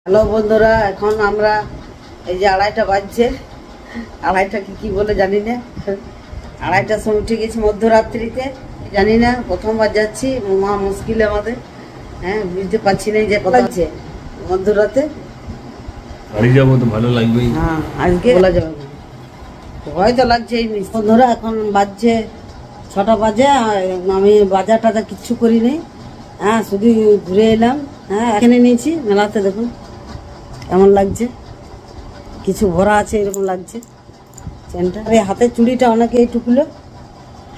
Hello বন্ধুরা, এখন আমরা এই যে আড়াইটা বাজছে, আড়াইটা কি বলে জানি না, আড়াইটার সময় উঠে গেছি মধ্যরাত্রিতে, জানি না প্রথমবার যাচ্ছি, মহা মুশকিল আমাদের। বুঝতে পারছি না যে কথা আছে মধ্যরাতে বাড়ি যাবো তো ভালো লাগবেই। আজকে বলা যাবে না, হয়তো লাগছে। এই বন্ধুরা এখন বাজছে 6টা বাজে, আমি বাজার টাজার কিচ্ছু করি নাই। শুধু ঘুরে এলাম। এখানে নিয়েছি মেলাতে, দেখুন কেমন লাগছে, কিছু ভরা আছে এরকম লাগছে চেনটা। এই হাতের চুড়িটা অনেকে এই টুকলো,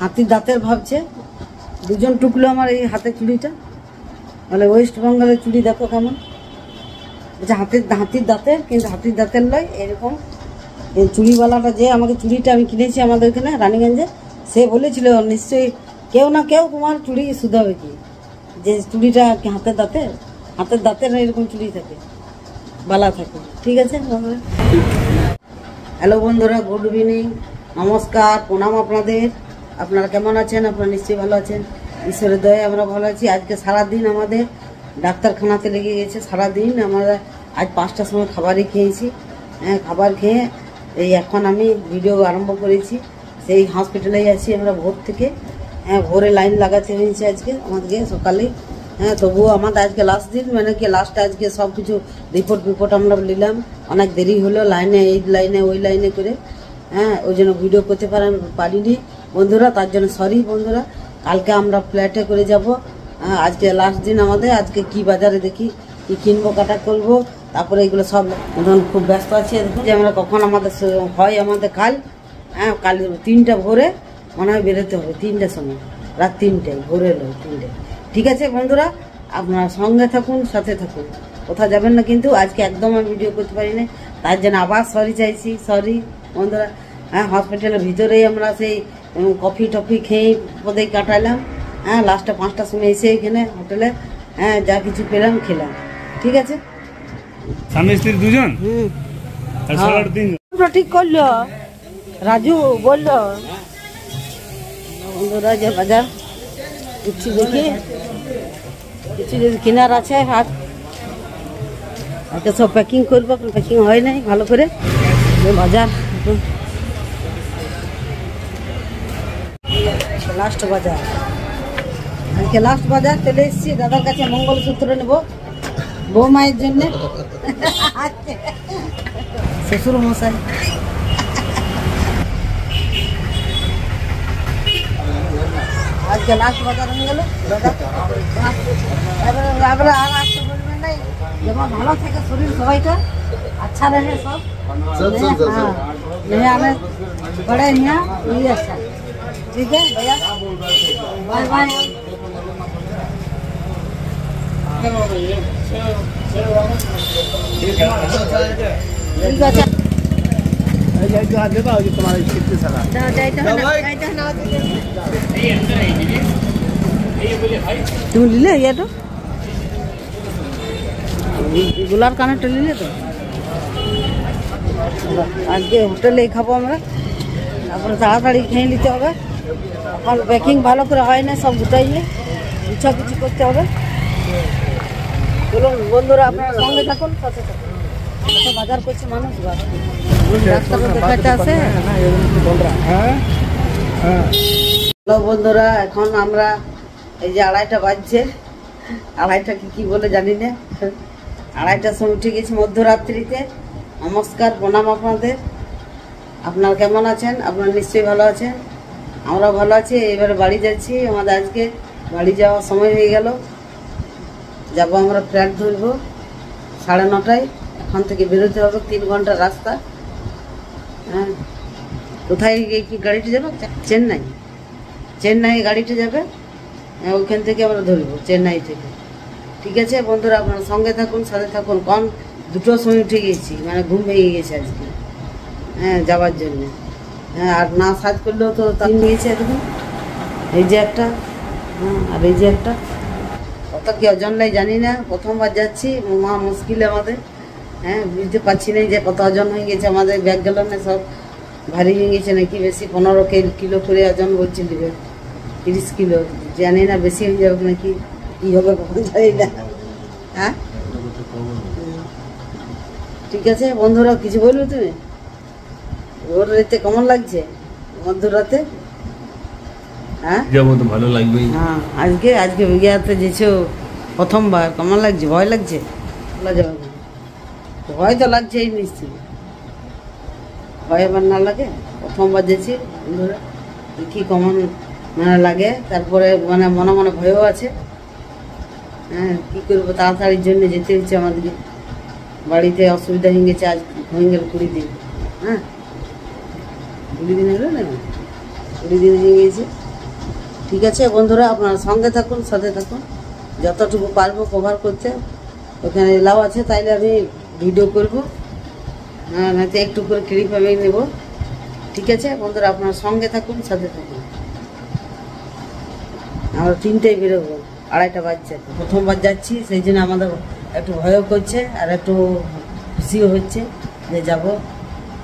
হাতির দাঁতের ভাবছে, দুজন টুকলো আমার এই হাতের চুড়িটা। মানে ওয়েস্ট বেঙ্গলের চুড়ি দেখো কেমন, আচ্ছা হাতির দাঁতের, কিন্তু হাতির দাঁতের নয় এরকম। এই চুড়িওয়ালাটা যে আমাকে চুড়িটা আমি কিনেছি আমাদের এখানে রানীগঞ্জে, সে বলেছিল নিশ্চয়ই কেউ না কেউ তোমার চুড়ি শুধাবে কি, যে চুড়িটা হাতের দাঁতের এরকম চুড়ি থাকে, বালা থাকে। ঠিক আছে বন্ধুরা, হ্যালো বন্ধুরা, গুড ইভিনিং, নমস্কার, প্রণাম আপনাদের। আপনারা কেমন আছেন? আপনারা নিশ্চয়ই ভালো আছেন, ঈশ্বরের দয়ায় আমরা ভালো আছি। আজকে সারাদিন আমাদের ডাক্তারখানাতে লেগে গেছে, সারাদিন আমরা আজ 5টার সময় খাবারই খেয়েছি। খাবার খেয়ে এই এখন আমি ভিডিও আরম্ভ করেছি। সেই হসপিটালেই আছি আমরা ভোর থেকে। ভোরে লাইন লাগাতে হয়েছে আজকে আমাদেরকে সকালে। তবুও আমাদের আজকে লাস্ট দিন, মানে কি লাস্টে আজকে সব কিছু রিপোর্ট আমরা নিলাম। অনেক দেরি হলো লাইনে, এই লাইনে ওই লাইনে করে। ওই জন্য ভিডিও করতে পারিনি বন্ধুরা, তার জন্য সরি বন্ধুরা। কালকে আমরা ফ্ল্যাটে করে যাব। আজকে লাস্ট দিন আমাদের। আজকে কি বাজারে দেখি কি কিনবো, কাটা করবো, তারপরে এগুলো সব এখন খুব ব্যস্ত আছি। যে আমরা কখন আমাদের হয় আমাদের কাল 3টা ভোরে মনে হয় বেরোতে হবে, 3টার সময়, রাত 3টায়, ভোরে নয় 3টায়। ঠিক আছে বন্ধুরা, আপনারা সঙ্গে থাকুন, সাথে থাকুন, কোথাও যাবেন না। কিন্তু আজকে একদম আমি ভিডিও করতে পারি না, তার জন্য আবার সরি চাইছি, সরি বন্ধুরা। হসপিটালের ভিতরেই আমরা সেই কফি টফি খেয়ে পদেই কাটালাম। লাস্টে 5টার সময় এসে এখানে হোটেলে যা কিছু পেলাম খেলাম। ঠিক আছে, স্বামী স্ত্রী দুজন, ঠিক করলো রাজু বললো। বন্ধুরা যে বাজার কিছু দেখি, কিছু যদি কেনার আছে হাত সব প্যাকিং করবো, প্যাকিং হয় নাই ভালো করে। বাজার লাস্ট বাজার, আজকে লাস্ট বাজার চলে এসেছি। দাদার কাছে মঙ্গলসূত্র নেব বৌমায়ের জন্য, শ্বশুর মশাই। আজকে লাস্ট বাজার হয়ে গেল দাদা। এবারে আর আসতে বলবেন নাই, যেমন ভালো থাকে শরীর সবাইটা, अच्छा रहे सब। हमें बड़े यहाँ ये अच्छा, ठीक है भैया, बाय बाय। তুমি নিলে ইয়েটা গোলার কানেরটা নিলে তো। আজকে হোটেলেই খাবো আমরা, তারপরে তাড়াতাড়ি খেয়ে নিতে হবে। এখন প্যাকিং ভালো করে হয় না, সব গুটাইয়ে কিছু করতে হবে। চলুন বন্ধুরা, আপনারা সঙ্গে থাকুন, সাথে থাকুন। বাজার করছে মানুষ, ডাক্তারও দেখাতে আসে। হ্যালো বন্ধুরা, এখন আমরা এই যে আড়াইটা বাজছে, আড়াইটা কি বলে জানি না, আড়াইটার সময় উঠে গেছি মধ্যরাত্রিতে। নমস্কার, প্রণাম আপনাদের। আপনারা কেমন আছেন? আপনারা নিশ্চয়ই ভালো আছেন, আমরা ভালো আছি। এবারে বাড়ি যাচ্ছি, আমাদের আজকে বাড়ি যাওয়ার সময় হয়ে গেল। যাব আমরা ফ্ল্যাট ধরবো 9:30টায়, এখন থেকে বেরোতে হবে, 3 ঘন্টার রাস্তা। কোথায় কি গাড়িটা যাবে? চেন্নাই গাড়িটা যাবে, ওইখান থেকে আমরা ধরবো, চেন্নাই থেকে। ঠিক আছে বন্ধুরা, আপনারা সঙ্গে থাকুন, সাথে থাকুন। কারণ 2টোর সময় উঠে গেছি, মানে ঘুম ভেঙে গেছে আজকে যাওয়ার জন্য। আর না সাজ করলেও তো তার নিয়েছে, দেখুন এই যে একটা, আর এই যে একটা। কত কি ওজন নাই জানি না, প্রথমবার যাচ্ছি, মহা মুশকিল আমাদের। বুঝতে পারছি না যে কত ওজন হয়ে গেছে আমাদের। ব্যাগ গেল না, সব ভারী হয়ে গেছে নাকি, বেশি 15 কিলো করে ওজন বলছে দিবে, 30 কিলো, জানি না বেশি হয়ে যাবে নাকি, কি হবে কখন জানি না। ঠিক আছে বন্ধুরা, কিছু বলবে তুমি? ওর রাতে কেমন লাগছে মধ্যরাতে? হ্যাঁ যাবো তো ভালো লাগবেই। হ্যাঁ, আজকে আজকে বিজ্ঞাতে যেছো প্রথমবার, কেমন লাগছে? ভয় লাগছে? বলা যাবে না। ভয় তো লাগছেই নিশ্চয়ই, ভয় আবার না লাগে? প্রথমবার যেছি বন্ধুরা, কি কেমন মানে লাগে, তারপরে মানে মনে মনে ভয়ও আছে। হ্যাঁ, কী করবো, তাড়াতাড়ির জন্য যেতে হচ্ছে আমাদেরকে। বাড়িতে অসুবিধা হয়ে গেছে, আজ হয়ে গেল 20 দিন। হ্যাঁ, 20 দিন হলো না, 20 দিন হয়ে গেছে। ঠিক আছে বন্ধুরা, আপনারা সঙ্গে থাকুন, সাথে থাকুন, যতটুকু পারবো কভার করতে। ওখানে এলাও আছে, তাইলে আমি ভিডিও করবো। হ্যাঁ, নয়তো একটু করে ক্লিপ আমি নেবো। ঠিক আছে বন্ধুরা, আপনারা সঙ্গে থাকুন, সাথে থাকুন। আমরা 3টায় বেরোবো, 2:30 বাজছে। প্রথমবার যাচ্ছি, সেই জন্য আমাদের একটু ভয়ও করছে আর একটু খুশিও হচ্ছে যে যাব,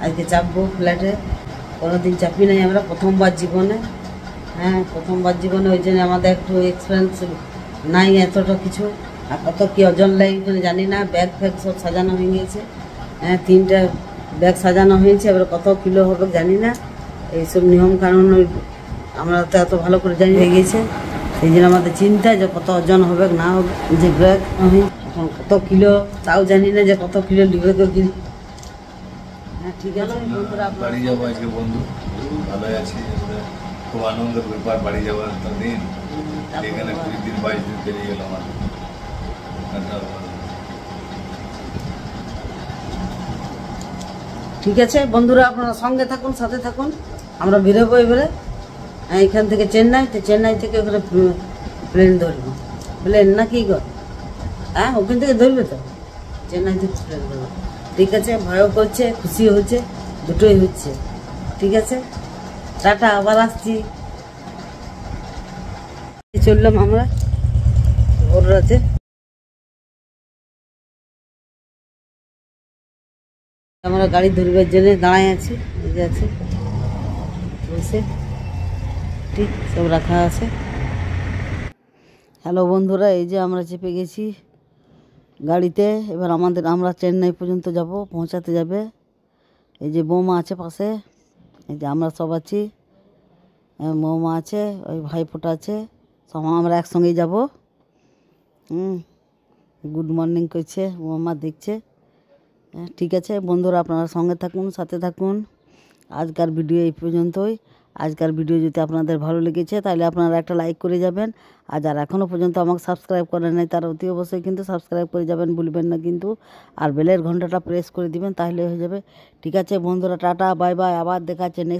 আজকে চাপবো ফ্ল্যাটে। কোনোদিন চাপি নাই আমরা, প্রথমবার জীবনে। হ্যাঁ, প্রথমবার জীবনে, ওই জন্য আমাদের একটু এক্সপিরিয়েন্স নাই এতটা কিছু। আর কত কী ওজন লাগে এখানে জানি না। ব্যাগ ফ্যাগ সব সাজানো হয়ে গিয়েছে। হ্যাঁ, 3টা ব্যাগ সাজানো হয়েছে, এবার কত কিলো হবে জানি না। এইসব নিয়ম কানুন আমরা তো এত ভালো করে জানি হয়ে গেছে। সেই জন্য আমাদের চিন্তা যে কত ওজন হবে না হবে, যে ব্যাগ আমি এখন কত কিলো তাও জানি না, যে কত কিলো লিবে কি। হ্যাঁ, ঠিক আছে বন্ধুরা, বাড়ি যাবো আজকে বন্ধু, ভালোই আছি। খুব আনন্দের ব্যাপার বাড়ি যাওয়ার একটা দিন। এখানে 20 দিন 22 দিন পেরিয়ে গেল আমার। ঠিক আছে বন্ধুরা, আপনারা সঙ্গে থাকুন, সাথে থাকুন। আমরা বেরোবো এবারে। হ্যাঁ, এখান থেকে চেন্নাই, তো চেন্নাই থেকে ওখানে প্লেন ধরবো। প্লেন না কি গো? হ্যাঁ, ওখান থেকে ধরবে তো, চেন্নাই থেকে প্লেন ধরবো। ঠিক আছে, ভয়ও করছে, খুশি হচ্ছে, দুটোই হচ্ছে। ঠিক আছে, টাটা, আবার আসছি। চললাম আমরা ভোর রাতে। আমরা গাড়ি ধরবার জন্য দাঁড়ায় আছি, এই যে আছে বসে, ঠিক সব রাখা আছে। হ্যালো বন্ধুরা, এই যে আমরা চেপে গেছি গাড়িতে। এবার আমরা চেন্নাই পর্যন্ত যাব, পৌঁছাতে যাবে। এই যে বৌমা আছে পাশে, এই যে আমরা সব আছি, বৌমা আছে, ওই ভাইফোঁটা আছে, সব আমরা একসঙ্গেই যাব। গুড মর্নিং করছে বৌমা, দেখছে। ঠিক আছে বন্ধুরা, আপনারা সঙ্গে থাকুন, সাথে থাকুন। আজকার ভিডিও এই পর্যন্তই। আজকার ভিডিও যদি আপনাদের ভালো লেগেছে তাহলে আপনারা একটা লাইক করে যাবেন। আর যারা এখনও পর্যন্ত আমাকে সাবস্ক্রাইব করেন নাই তারা অতি অবশ্যই কিন্তু সাবস্ক্রাইব করে যাবেন, ভুলবেন না কিন্তু। আর বেলের ঘন্টাটা প্রেস করে দিবেন, তাহলে হয়ে যাবে। ঠিক আছে বন্ধুরা, টাটা, বাই বাই, আবার দেখা হচ্ছে নেক্সট